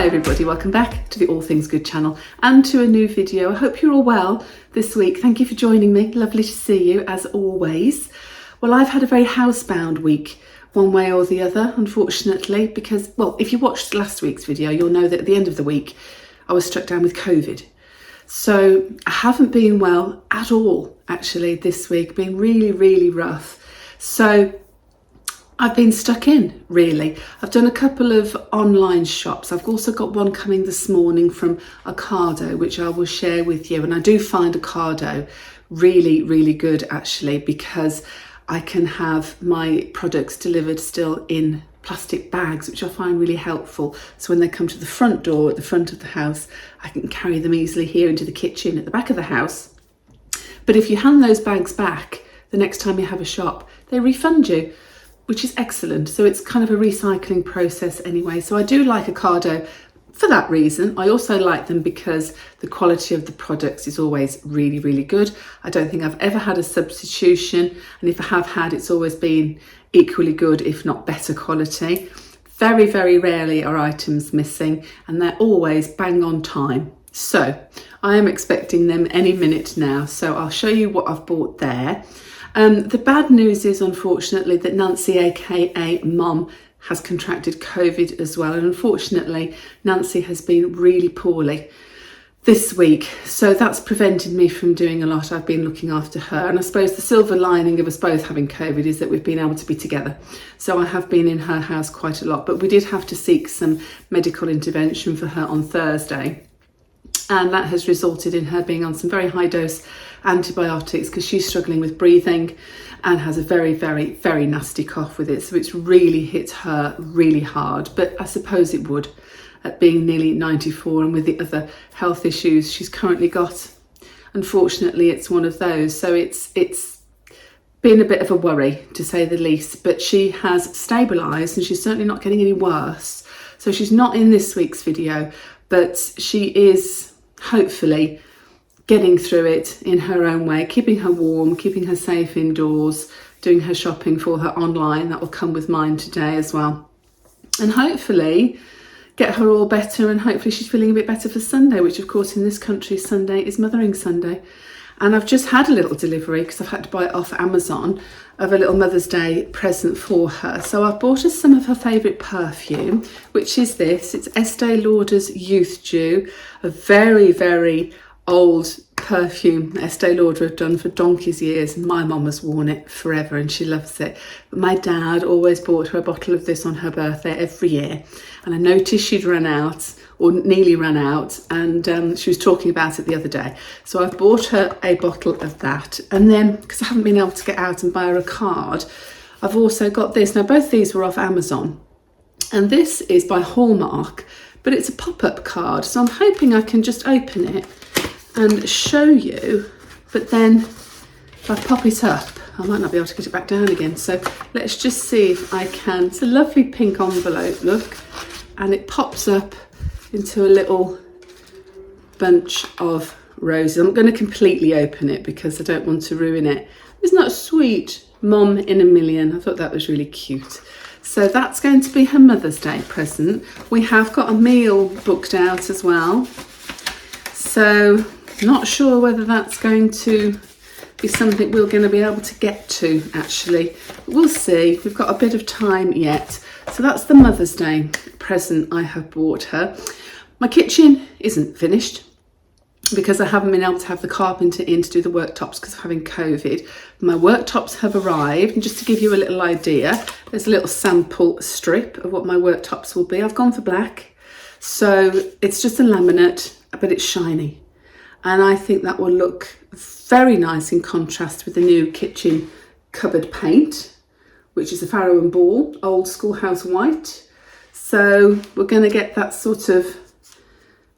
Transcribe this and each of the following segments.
Hi everybody, welcome back to the All Things Good channel and to a new video. I hope you're all well this week. Thank you for joining me. Lovely to see you as always. Well, I've had a very housebound week, one way or the other, unfortunately, because, well, if you watched last week's video, you'll know that at the end of the week, I was struck down with COVID. So I haven't been well at all, actually, this week, been really, really rough. So I've been stuck in, really. I've done a couple of online shops. I've also got one coming this morning from Ocado, which I will share with you. And I do find Ocado really, really good, actually, because I can have my products delivered still in plastic bags, which I find really helpful. So when they come to the front door at the front of the house, I can carry them easily here into the kitchen at the back of the house. But if you hand those bags back the next time you have a shop, they refund you, which is excellent. So it's kind of a recycling process anyway. So I do like Ocado for that reason. I also like them because the quality of the products is always really, really good. I don't think I've ever had a substitution. And if I have had, it's always been equally good, if not better quality. Very, very rarely are items missing and they're always bang on time. So I am expecting them any minute now. So I'll show you what I've bought there. The bad news is, unfortunately, that Nancy, aka Mum, has contracted COVID as well. And unfortunately, Nancy has been really poorly this week. So that's prevented me from doing a lot. I've been looking after her. And I suppose the silver lining of us both having COVID is that we've been able to be together. So I have been in her house quite a lot. But we did have to seek some medical intervention for her on Thursday. And that has resulted in her being on some very high dose antibiotics because she's struggling with breathing and has a very, very, very nasty cough with it. So it's really hit her really hard, but I suppose it would at being nearly 94 and with the other health issues she's currently got. Unfortunately, it's one of those. So it's been a bit of a worry, to say the least, but she has stabilised and she's certainly not getting any worse. So she's not in this week's video, but she is hopefully getting through it in her own way, keeping her warm, keeping her safe indoors, doing her shopping for her online. That will come with mine today as well. And hopefully get her all better, and hopefully she's feeling a bit better for Sunday, which of course in this country Sunday is Mothering Sunday. And I've just had a little delivery because I've had to buy it off Amazon of a little Mother's Day present for her. So I've bought her some of her favourite perfume, which is this. It's Estee Lauder's Youth Dew, a very, very old perfume Estee Lauder have done for donkey's years, and my mum has worn it forever and she loves it. But my dad always bought her a bottle of this on her birthday every year, and I noticed she'd run out, or nearly ran out, and she was talking about it the other day. So I've bought her a bottle of that, and then because I haven't been able to get out and buy her a card, I've also got this. Now both these were off Amazon, and this is by Hallmark, but it's a pop-up card, so I'm hoping I can just open it and show you, but then if I pop it up I might not be able to get it back down again. So let's just see if I can. It's a lovely pink envelope, look, and it pops up into a little bunch of roses. I'm going to completely open it because I don't want to ruin it. Isn't that sweet? Mom in a million. I thought that was really cute. So that's going to be her Mother's Day present. We have got a meal booked out as well. So not sure whether that's going to be something we're going to be able to get to, actually. We'll see. We've got a bit of time yet. So that's the Mother's Day present I have bought her. My kitchen isn't finished because I haven't been able to have the carpenter in to do the worktops because of having COVID. My worktops have arrived, and just to give you a little idea, there's a little sample strip of what my worktops will be. I've gone for black. So it's just a laminate, but it's shiny. And I think that will look very nice in contrast with the new kitchen cupboard paint, which is a Farrow and Ball old schoolhouse white. So we're going to get that sort of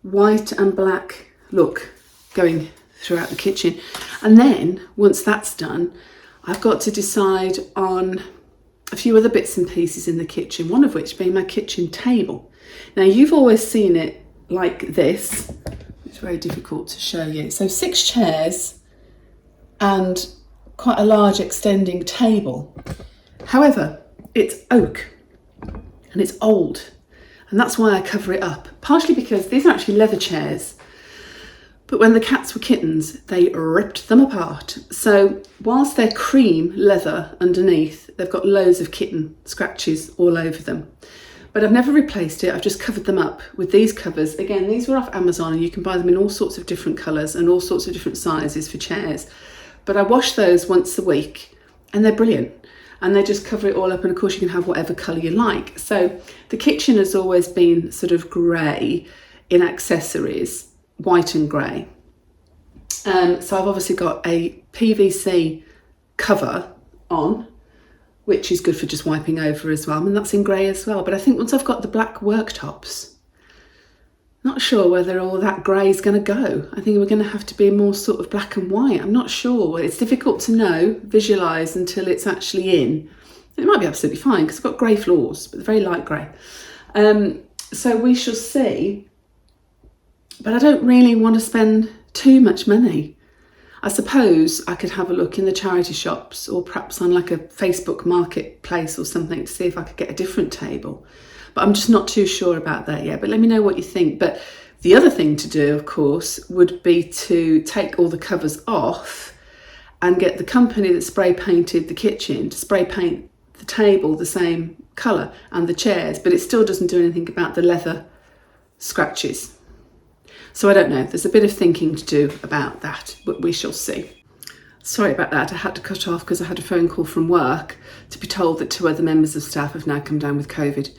white and black look going throughout the kitchen. And then once that's done, I've got to decide on a few other bits and pieces in the kitchen, one of which being my kitchen table. Now you've always seen it like this. It's very difficult to show you. So 6 chairs and quite a large extending table. However, it's oak and it's old. And that's why I cover it up, partially because these are actually leather chairs. But when the cats were kittens, they ripped them apart. So whilst they're cream leather underneath, they've got loads of kitten scratches all over them. But I've never replaced it. I've just covered them up with these covers. Again, these were off Amazon, and you can buy them in all sorts of different colours and all sorts of different sizes for chairs. But I wash those once a week, and they're brilliant. And they just cover it all up, and of course you can have whatever colour you like. So the kitchen has always been sort of grey in accessories, white and grey. So I've obviously got a PVC cover on, which is good for just wiping over as well. I mean, that's in grey as well. But I think once I've got the black worktops, not sure whether all that grey is going to go. I think we're going to have to be more sort of black and white. I'm not sure. It's difficult to know, visualise until it's actually in. It might be absolutely fine because I've got grey floors, but they're very light grey. So we shall see. But I don't really want to spend too much money. I suppose I could have a look in the charity shops, or perhaps on like a Facebook marketplace or something, to see if I could get a different table. But I'm just not too sure about that yet. But let me know what you think. But the other thing to do, of course, would be to take all the covers off and get the company that spray painted the kitchen to spray paint the table the same colour and the chairs, but it still doesn't do anything about the leather scratches. So I don't know, there's a bit of thinking to do about that, but we shall see. Sorry about that, I had to cut off because I had a phone call from work to be told that 2 other members of staff have now come down with COVID.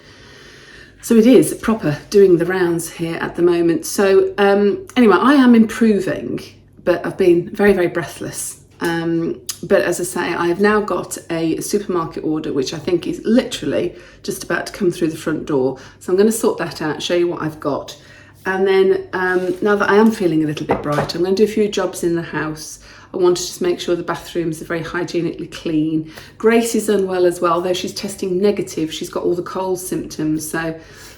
So it is proper doing the rounds here at the moment. So anyway, I am improving, but I've been very, very breathless. But as I say, I have now got a supermarket order, which I think is literally just about to come through the front door. So I'm going to sort that out, show you what I've got. And then now that I am feeling a little bit brighter, I'm going to do a few jobs in the house. I want to just make sure the bathrooms are very hygienically clean. Grace is unwell as well, though she's testing negative. She's got all the cold symptoms, so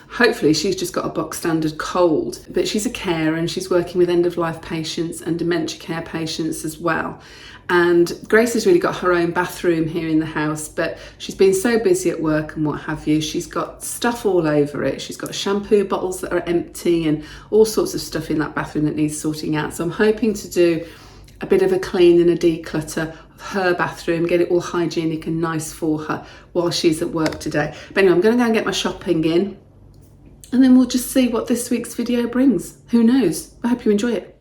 hopefully she's just got a box standard cold. But she's a carer and she's working with end-of-life patients and dementia care patients as well. And Grace has really got her own bathroom here in the house, but she's been so busy at work and what have you. She's got stuff all over it. She's got shampoo bottles that are empty and all sorts of stuff in that bathroom that needs sorting out. So I'm hoping to do a bit of a clean and a declutter of her bathroom, get it all hygienic and nice for her while she's at work today. But anyway, I'm going to go and get my shopping in, and then we'll just see what this week's video brings. Who knows? I hope you enjoy it.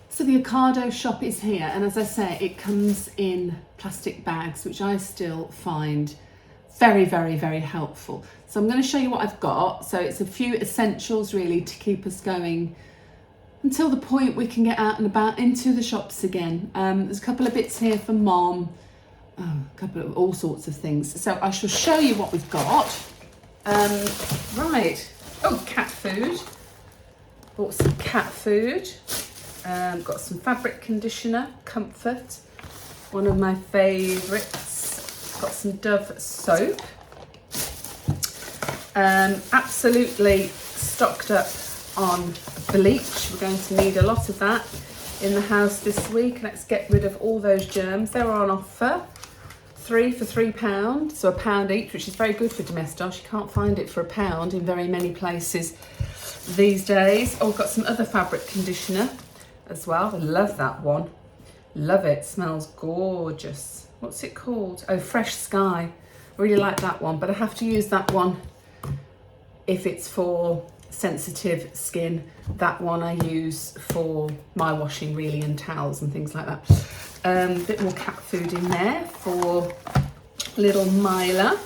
So the Ocado shop is here, and as I say, it comes in plastic bags, which I still find very, very, very helpful. So I'm going to show you what I've got. So it's a few essentials really to keep us going until the point we can get out and about into the shops again. There's a couple of bits here for Mom, a couple of all sorts of things. So I shall show you what we've got. Right, cat food. Bought some cat food. Got some fabric conditioner, Comfort, one of my favourites. Got some Dove soap. Absolutely stocked up on bleach. We're going to need a lot of that in the house this week. Let's get rid of all those germs. They were on offer, 3 for £3, so £1 each, which is very good for Domestos. You can't find it for £1 in very many places these days. Oh, we've got some other fabric conditioner as well. I love that one. Love it. Smells gorgeous. What's it called? Oh, Fresh Sky. Really like that one, but I have to use that one if it's for sensitive skin. That one I use for my washing really, and towels and things like that. A bit more cat food in there for little Mila.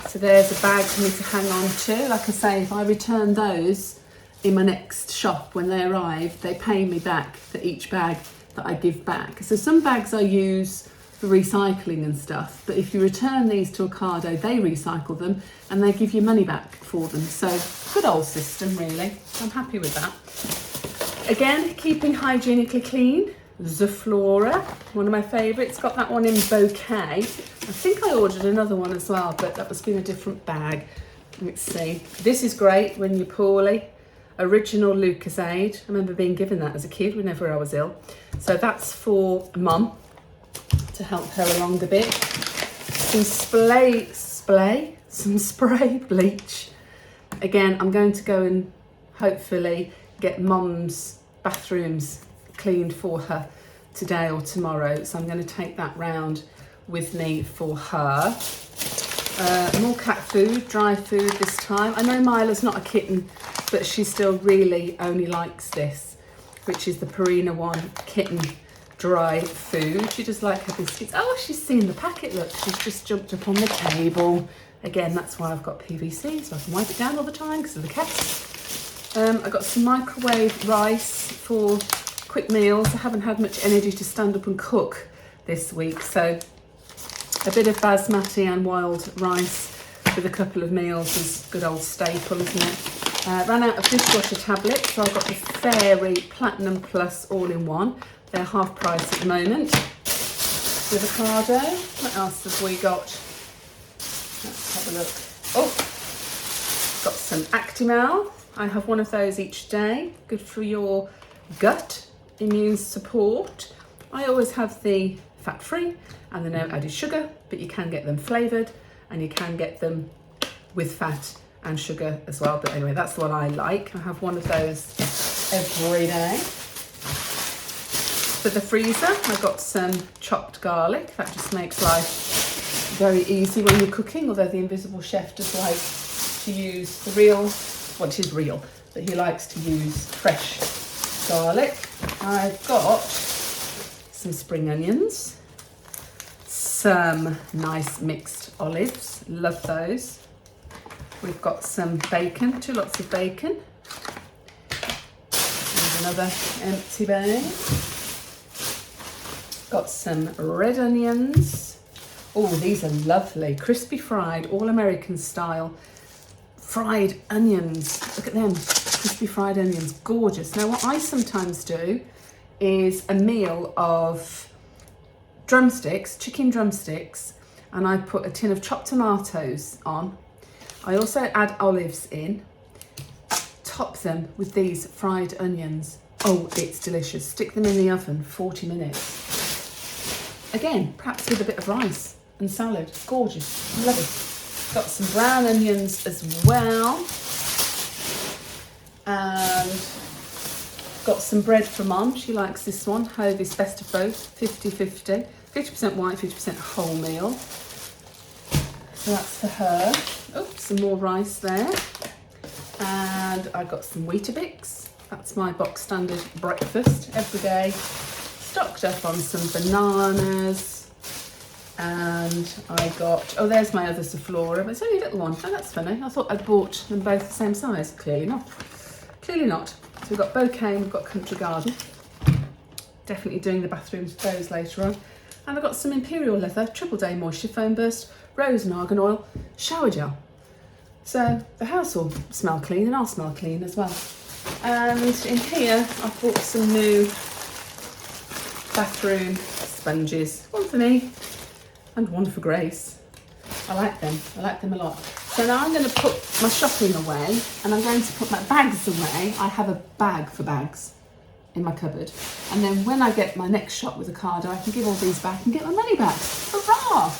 So there's a bag for me to hang on to. Like I say, if I return those in my next shop when they arrive, they pay me back for each bag that I give back. So some bags I use for recycling and stuff, but if you return these to Ocado, they recycle them and they give you money back for them. So good old system really. I'm happy with that. Again, keeping hygienically clean. Zaflora, one of my favourites. Got that one in bouquet. I think I ordered another one as well, but that must be in a different bag. Let's see. This is great when you're poorly. Original Lucasade. I remember being given that as a kid whenever I was ill. So that's for Mum to help her along a bit. Some some spray bleach. Again, I'm going to go and hopefully get Mum's bathrooms cleaned for her today or tomorrow. So I'm going to take that round with me for her. More cat food, dry food this time. I know Mila's not a kitten, but she still really only likes this, which is the Purina One kitten dry food. She does like her biscuits. Oh, she's seen the packet, look, she's just jumped up on the table. Again, that's why I've got PVC, so I can wipe it down all the time because of the cats. I got some microwave rice for quick meals. I haven't had much energy to stand up and cook this week, so a bit of basmati and wild rice with a couple of meals is a good old staple, isn't it? Ran out of dishwasher tablets, so I've got the Fairy Platinum Plus all-in-one. They're half price at the moment. With avocado. What else have we got? Let's have a look. Oh, got some Actimel. I have one of those each day. Good for your gut, immune support. I always have the fat-free and the no added sugar, but you can get them flavoured and you can get them with fat and sugar as well. But anyway, that's the one I like. I have one of those every day. For the freezer, I got some chopped garlic. That just makes life very easy when you're cooking, although the Invisible Chef does like to use the real, well, it is real, but he likes to use fresh garlic. I've got some spring onions, some nice mixed olives, love those. We've got some bacon, 2 lots of bacon. And another empty bag. Got some red onions. Oh, these are lovely, crispy fried, all American style fried onions. Look at them, crispy fried onions, gorgeous. Now what I sometimes do is a meal of drumsticks, chicken drumsticks, and I put a tin of chopped tomatoes on. I also add olives in, top them with these fried onions. Oh, it's delicious. Stick them in the oven 40 minutes. Again, perhaps with a bit of rice and salad. Gorgeous, love it. Got some brown onions as well. And got some bread from Mum. She likes this one. Hovey's Best of Both, 50-50. 50% white, 50% wholemeal. So that's for her. Oh, some more rice there. And I got some Weetabix. That's my box standard breakfast every day. Stocked up on some bananas. And I got, oh, there's my other Sephora, but it's only a little one. Oh, that's funny. I thought I'd bought them both the same size. Clearly not. Clearly not. So we've got Bouquet and we've got Country Garden. Definitely doing the bathrooms with those later on. And I've got some Imperial Leather, Triple Day Moisture Foam Burst, Rose and Argan Oil, Shower Gel. So the house will smell clean and I'll smell clean as well. And in here, I've bought some new bathroom sponges. One for me and one for Grace. I like them a lot. So now I'm going to put my shopping away and I'm going to put my bags away. I have a bag for bags in my cupboard. And then when I get my next shop with Ocado, I can give all these back and get my money back. Hurrah!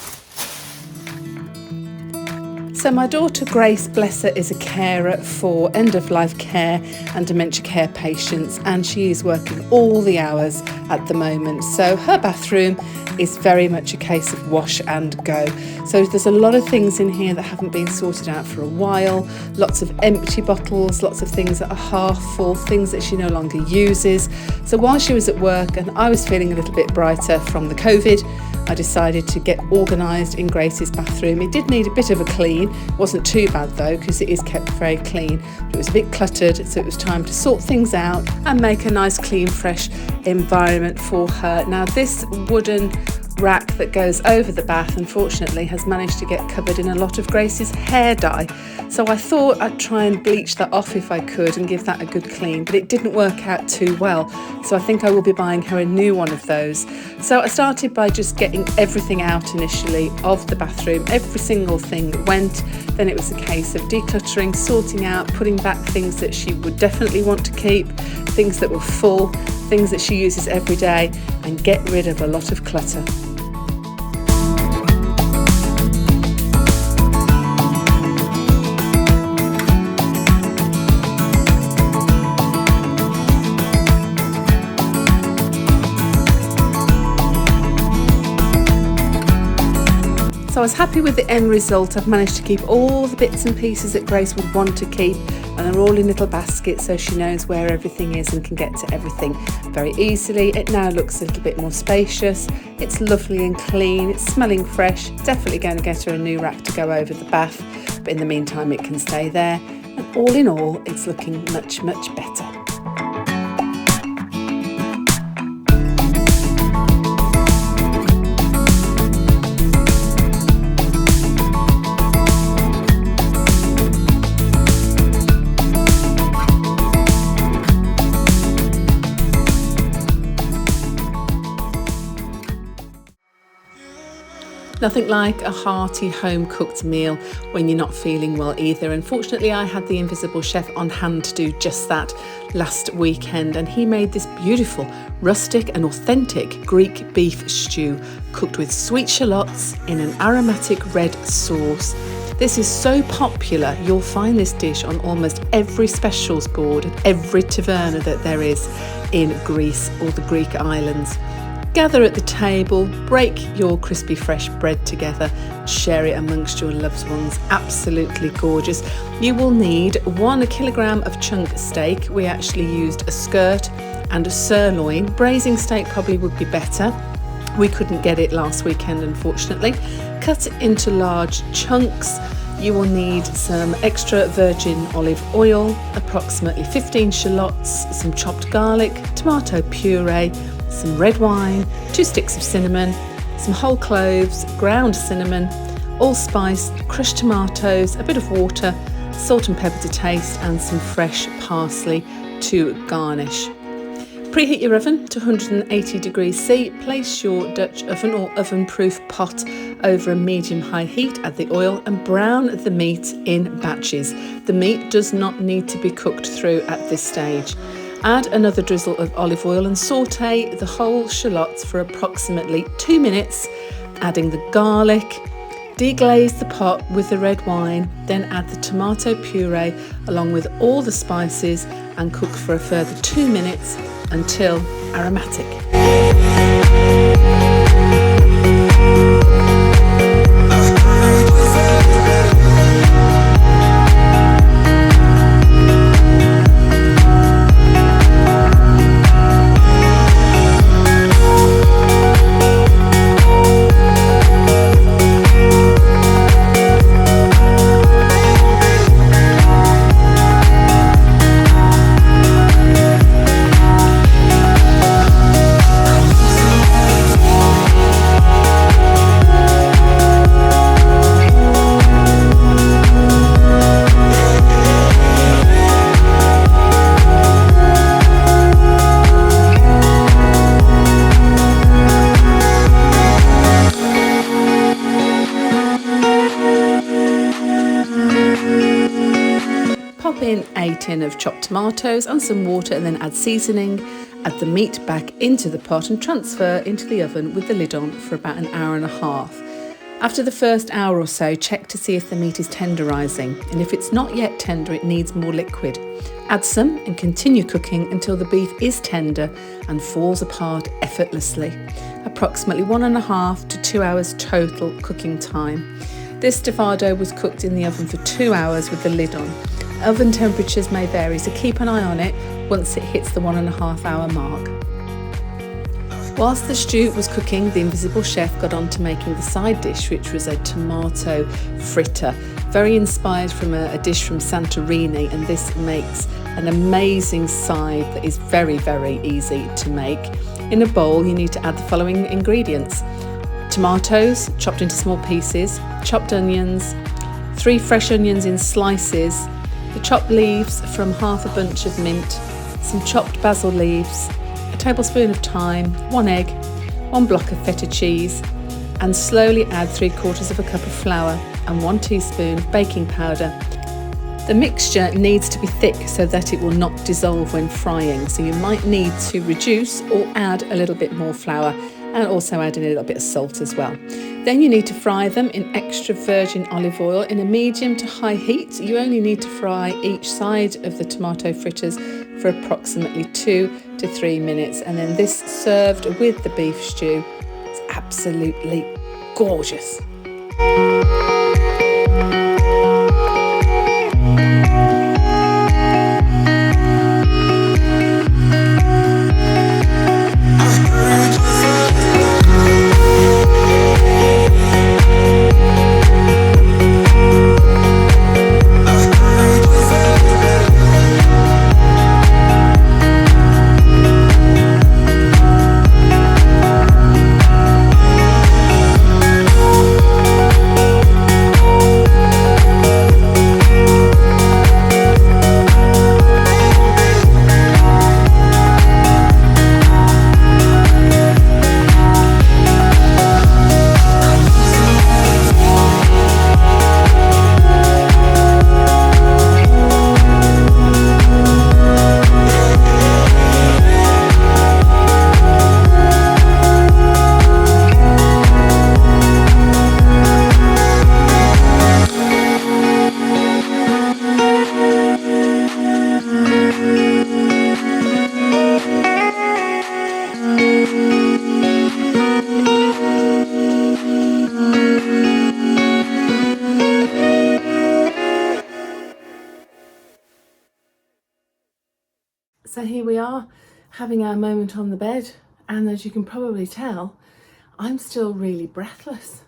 So my daughter Grace, bless her, is a carer for end-of-life care and dementia care patients, and she is working all the hours at the moment. So her bathroom is very much a case of wash and go. So there's a lot of things in here that haven't been sorted out for a while, lots of empty bottles, lots of things that are half full, things that she no longer uses. So while she was at work and I was feeling a little bit brighter from the COVID, I decided to get organised in Grace's bathroom. It did need a bit of a clean. It wasn't too bad though, because it is kept very clean. But it was a bit cluttered, so it was time to sort things out and make a nice, clean, fresh environment for her. Now this wooden rack that goes over the bath unfortunately has managed to get covered in a lot of Grace's hair dye, so I thought I'd try and bleach that off if I could and give that a good clean, but it didn't work out too well, so I think I will be buying her a new one of those. So I started by just getting everything out initially of the bathroom, every single thing went. Then it was a case of decluttering, sorting out, putting back things that she would definitely want to keep, things that were full, things that she uses every day, and get rid of a lot of clutter. So I was happy with the end result. I've managed to keep all the bits and pieces that Grace would want to keep, and they're all in little baskets so she knows where everything is and can get to everything very easily. It now looks a little bit more spacious. It's lovely and clean. It's smelling fresh. Definitely going to get her a new rack to go over the bath, but in the meantime it can stay there. And all in all, it's looking much, much better. Nothing like a hearty home-cooked meal when you're not feeling well either. Unfortunately, I had the Invisible Chef on hand to do just that last weekend, and he made this beautiful, rustic and authentic Greek beef stew cooked with sweet shallots in an aromatic red sauce. This is so popular, you'll find this dish on almost every specials board at every taverna that there is in Greece or the Greek islands. Gather at the table, break your crispy fresh bread together, share it amongst your loved ones. Absolutely gorgeous. You will need 1 kilogram of chunk steak. We actually used a skirt and a sirloin. Braising steak probably would be better. We couldn't get it last weekend, unfortunately. Cut into large chunks. You will need some extra virgin olive oil, approximately 15 shallots, some chopped garlic, tomato puree, some red wine, 2 sticks of cinnamon, some whole cloves, ground cinnamon, allspice, crushed tomatoes, a bit of water, salt and pepper to taste, and some fresh parsley to garnish. Preheat your oven to 180 degrees C. Place your Dutch oven or oven-proof pot over a medium-high heat. Add the oil and brown the meat in batches. The meat does not need to be cooked through at this stage. Add another drizzle of olive oil and saute the whole shallots for approximately 2 minutes, adding the garlic. Deglaze the pot with the red wine, then add the tomato puree along with all the spices and cook for a further 2 minutes until aromatic. Pop in a tin of chopped tomatoes and some water, and then add seasoning. Add the meat back into the pot and transfer into the oven with the lid on for about an hour and a half. After the first hour or so, check to see if the meat is tenderising, and if it's not yet tender, it needs more liquid. Add some and continue cooking until the beef is tender and falls apart effortlessly. Approximately 1.5 to 2 hours total cooking time. This stofado was cooked in the oven for 2 hours with the lid on. Oven temperatures may vary, so keep an eye on it once it hits the 1.5 hour mark. Whilst the stew was cooking, the Invisible Chef got on to making the side dish, which was a tomato fritter, very inspired from a dish from Santorini, and this makes an amazing side that is very, very easy to make. In a bowl, you need to add the following ingredients: tomatoes chopped into small pieces, chopped onions, 3 fresh onions in slices, the chopped leaves from half a bunch of mint, some chopped basil leaves, a tablespoon of thyme, 1 egg, 1 block of feta cheese, and slowly add 3/4 of a cup of flour and 1 teaspoon of baking powder. The mixture needs to be thick so that it will not dissolve when frying, so you might need to reduce or add a little bit more flour, and also add in a little bit of salt as well. Then you need to fry them in extra virgin olive oil in a medium to high heat. You only need to fry each side of the tomato fritters for approximately 2 to 3 minutes, and then this served with the beef stew. It's absolutely gorgeous. So here we are, having our moment on the bed, and as you can probably tell, I'm still really breathless.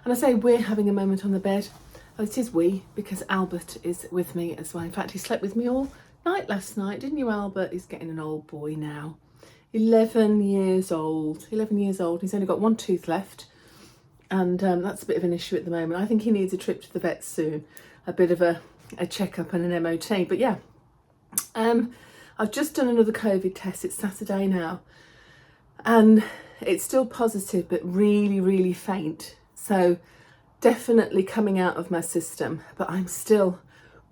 And I say we're having a moment on the bed, oh, it is we, because Albert is with me as well. In fact, he slept with me all night last night, didn't you, Albert? He's getting an old boy now. 11 years old. He's only got one tooth left, and that's a bit of an issue at the moment. I think he needs a trip to the vet soon, a bit of a checkup and an MOT. But yeah, I've just done another COVID test. It's Saturday now, and it's still positive, but really, really faint. So definitely coming out of my system, but I'm still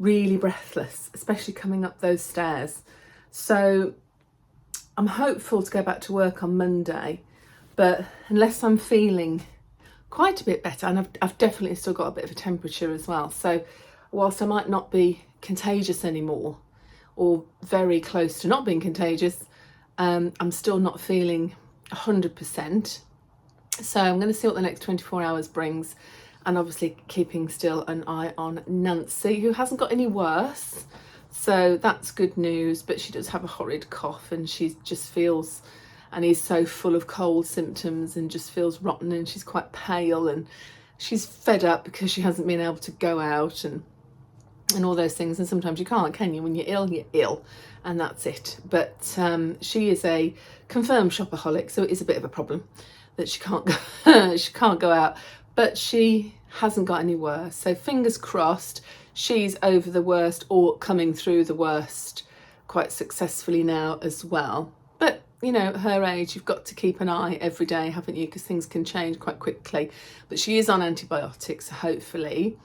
really breathless, especially coming up those stairs. So I'm hopeful to go back to work on Monday, but unless I'm feeling quite a bit better, and I've definitely still got a bit of a temperature as well. So whilst I might not be contagious anymore, or very close to not being contagious, I'm still not feeling 100%. So I'm going to see what the next 24 hours brings, and obviously keeping still an eye on Nancy, who hasn't got any worse. So that's good news, but she does have a horrid cough, and she just feels, and he's so full of cold symptoms and just feels rotten, and she's quite pale, and she's fed up because she hasn't been able to go out and all those things. And sometimes you can't, can you? When you're ill, and that's it. But she is a confirmed shopaholic, so it is a bit of a problem that she can't go, she can't go out, but she hasn't got any worse. So fingers crossed she's over the worst, or coming through the worst quite successfully now as well. But you know, at her age, you've got to keep an eye every day, haven't you? Because things can change quite quickly. But she is on antibiotics, so hopefully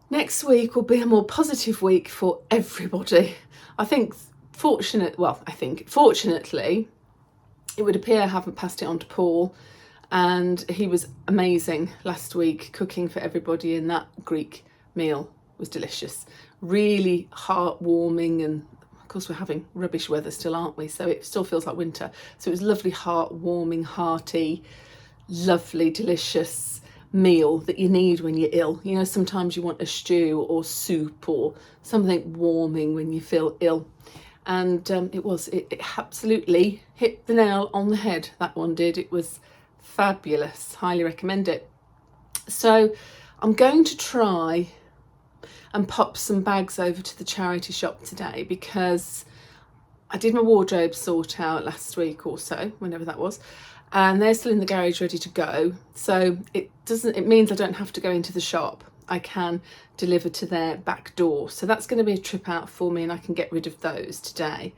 next week will be a more positive week for everybody. I think fortunately, it would appear I haven't passed it on to Paul, and he was amazing last week cooking for everybody, and that Greek meal was delicious, really heartwarming. And of course we're having rubbish weather still, aren't we? So it still feels like winter. So it was lovely, heartwarming, hearty, lovely, delicious meal that you need when you're ill. You know, sometimes you want a stew or soup or something warming when you feel ill. And it absolutely hit the nail on the head, that one did. It was fabulous, highly recommend it. So I'm going to try and pop some bags over to the charity shop today, because I did my wardrobe sort out last week or so, whenever that was, and they're still in the garage ready to go. So it means I don't have to go into the shop. I can deliver to their back door. So that's going to be a trip out for me, and I can get rid of those today.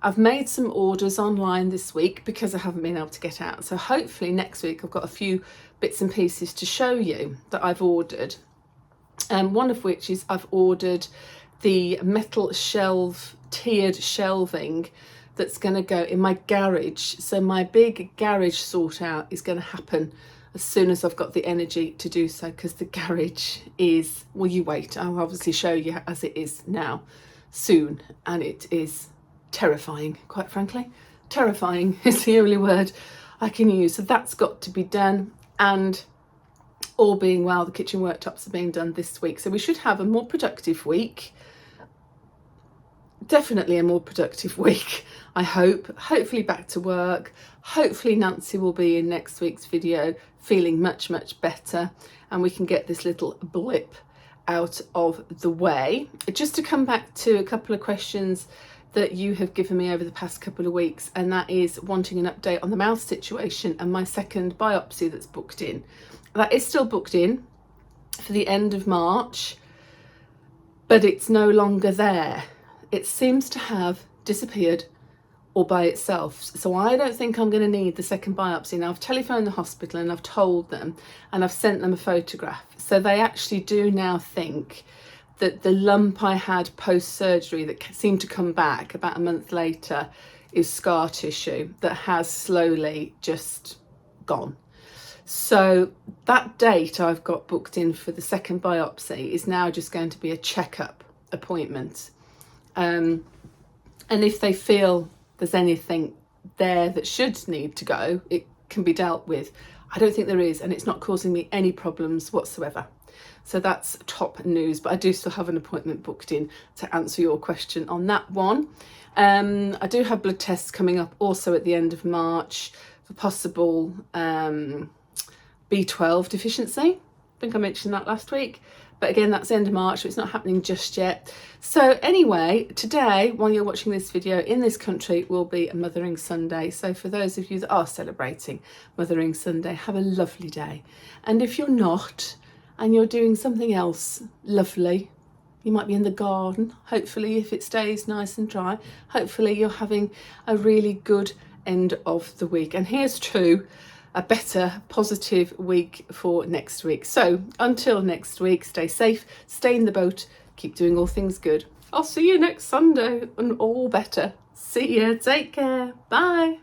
I've made some orders online this week because I haven't been able to get out. So hopefully next week I've got a few bits and pieces to show you that I've ordered. One of which is I've ordered the metal tiered shelving that's going to go in my garage. So my big garage sort out is going to happen as soon as I've got the energy to do so, because the garage is, well, you wait, I'll obviously show you as it is now soon, and it is terrifying, quite frankly. Terrifying is the only word I can use. So that's got to be done. And all being well, the kitchen worktops are being done this week. So we should have a more productive week. Definitely a more productive week, I hope. Hopefully back to work. Hopefully Nancy will be in next week's video feeling much, much better, and we can get this little blip out of the way. Just to come back to a couple of questions that you have given me over the past couple of weeks, and that is wanting an update on the mouth situation and my second biopsy that's booked in. That is still booked in for the end of March, but it's no longer there. It seems to have disappeared all by itself. So I don't think I'm going to need the second biopsy. Now I've telephoned the hospital and I've told them, and I've sent them a photograph. So they actually do now think that the lump I had post-surgery that seemed to come back about a month later is scar tissue that has slowly just gone. So that date I've got booked in for the second biopsy is now just going to be a checkup appointment. And if they feel there's anything there that should need to go, it can be dealt with. I don't think there is, and it's not causing me any problems whatsoever. So that's top news, but I do still have an appointment booked in to answer your question on that one. I do have blood tests coming up also at the end of March for possible B12 deficiency. I think I mentioned that last week. But again, that's the end of March, so it's not happening just yet. So anyway, today, while you're watching this video, in this country will be a Mothering Sunday. So for those of you that are celebrating Mothering Sunday, have a lovely day. And if you're not, and you're doing something else lovely, you might be in the garden, hopefully, if it stays nice and dry. Hopefully you're having a really good end of the week. And here's to a better, positive week for next week. So until next week, stay safe, stay in the boat, keep doing all things good. I'll see you next Sunday and all better. See ya, take care, bye.